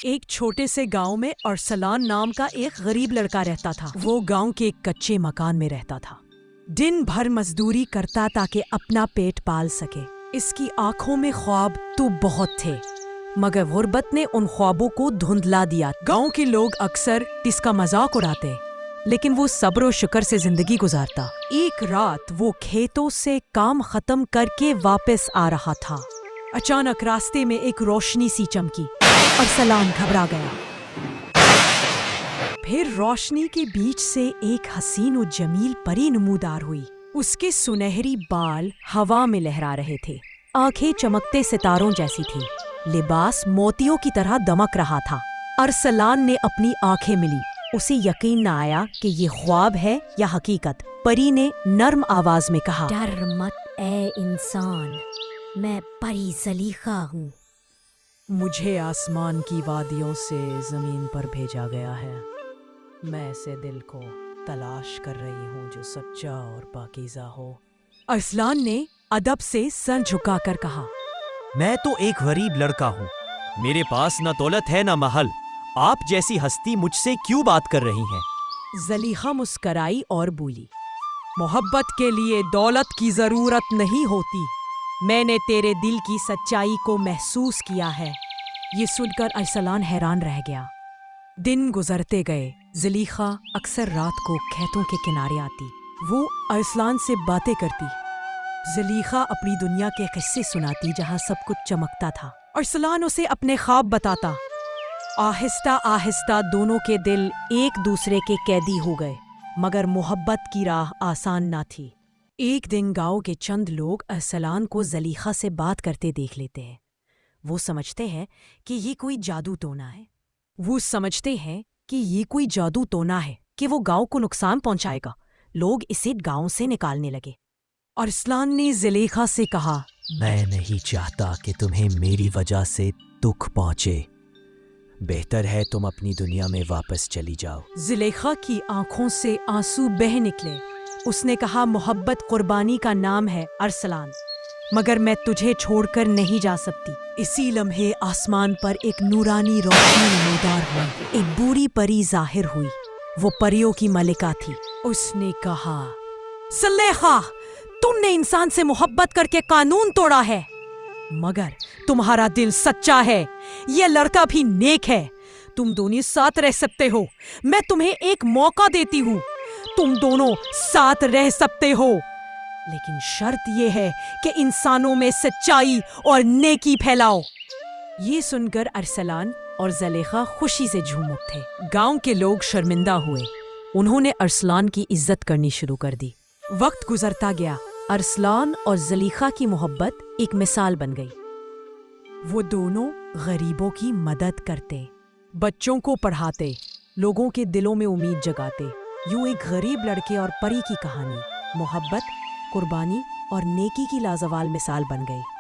ایک چھوٹے سے گاؤں میں ارسلان نام کا ایک غریب لڑکا رہتا تھا۔ وہ گاؤں کے ایک کچے مکان میں رہتا تھا۔ دن بھر مزدوری کرتا تاکہ اپنا پیٹ پال سکے۔ اس کی آنکھوں میں خواب تو بہت تھے، مگر غربت نے ان خوابوں کو دھندلا دیا۔ گاؤں کے لوگ اکثر اس کا مذاق اڑاتے، لیکن وہ صبر و شکر سے زندگی گزارتا۔ ایک رات وہ کھیتوں سے کام ختم کر کے واپس آ رہا تھا۔ اچانک راستے میں ایک روشنی سی چمکی۔ ارسلان گھبرا گیا۔ پھر روشنی کے بیچ سے ایک حسین و جمیل پری نمودار ہوئی۔ اس کے سنہری بال ہوا میں لہرا رہے تھے، آنکھیں چمکتے ستاروں جیسی تھی، لباس موتیوں کی طرح دمک رہا تھا۔ ارسلان نے اپنی آنکھیں ملی۔ اسے یقین نہ آیا کہ یہ خواب ہے یا حقیقت۔ پری نے نرم آواز میں کہا، ڈر مت اے انسان، میں پری زلیخا ہوں۔ مجھے آسمان کی وادیوں سے زمین پر بھیجا گیا ہے۔ میں ایسے دل کو تلاش کر رہی ہوں جو سچا اور پاکیزہ ہو۔ ارسلان نے ادب سے سر جھکا کر کہا، میں تو ایک غریب لڑکا ہوں، میرے پاس نہ دولت ہے نہ محل، آپ جیسی ہستی مجھ سے کیوں بات کر رہی ہیں؟ زلیخا مسکرائی اور بولی، محبت کے لیے دولت کی ضرورت نہیں ہوتی، میں نے تیرے دل کی سچائی کو محسوس کیا ہے۔ یہ سن کر ارسلان حیران رہ گیا۔ دن گزرتے گئے۔ زلیخا اکثر رات کو کھیتوں کے کنارے آتی۔ وہ ارسلان سے باتیں کرتی۔ زلیخا اپنی دنیا کے قصے سناتی جہاں سب کچھ چمکتا تھا۔ ارسلان اسے اپنے خواب بتاتا۔ آہستہ آہستہ دونوں کے دل ایک دوسرے کے قیدی ہو گئے، مگر محبت کی راہ آسان نہ تھی۔ ایک دن گاؤں کے چند لوگ ارسلان کو زلیخا سے بات کرتے دیکھ لیتے ہیں۔ وہ سمجھتے ہیں کہ یہ کوئی جادو ٹونا ہے کہ وہ گاؤں کو نقصان پہنچائے گا۔ لوگ اسے گاؤں سے نکالنے لگے۔ ارسلان نے زلیخا سے کہا، میں نہیں چاہتا کہ تمہیں میری وجہ سے دکھ پہنچے، بہتر ہے تم اپنی دنیا میں واپس چلی جاؤ۔ زلیخا کی آنکھوں سے آنسو بہہ نکلے۔ اس نے کہا، محبت قربانی کا نام ہے ارسلان، مگر میں تجھے چھوڑ کر نہیں جا سکتی۔ اسی لمحے آسمان پر ایک نورانی روشنی نمودار ہوئی۔ ایک بوڑھی پری ظاہر ہوئی۔ وہ پریوں کی ملکہ تھی۔ اس نے کہا، زلیخا، تم نے انسان سے محبت کر کے قانون توڑا ہے، مگر تمہارا دل سچا ہے، یہ لڑکا بھی نیک ہے، تم دونوں ساتھ رہ سکتے ہو۔ میں تمہیں ایک موقع دیتی ہوں، تم دونوں ساتھ رہ سکتے ہو، لیکن شرط یہ ہے کہ انسانوں میں سچائی اور نیکی پھیلاؤ۔ یہ سن کر ارسلان اور زلیخا خوشی سے جھوم اٹھے۔ گاؤں کے لوگ شرمندہ ہوئے۔ انہوں نے ارسلان کی عزت کرنی شروع کر دی۔ وقت گزرتا گیا۔ ارسلان اور زلیخا کی محبت ایک مثال بن گئی۔ وہ دونوں غریبوں کی مدد کرتے، بچوں کو پڑھاتے، لوگوں کے دلوں میں امید جگاتے۔ یوں ایک غریب لڑکے اور پری کی کہانی محبت، قربانی اور نیکی کی لازوال مثال بن گئی۔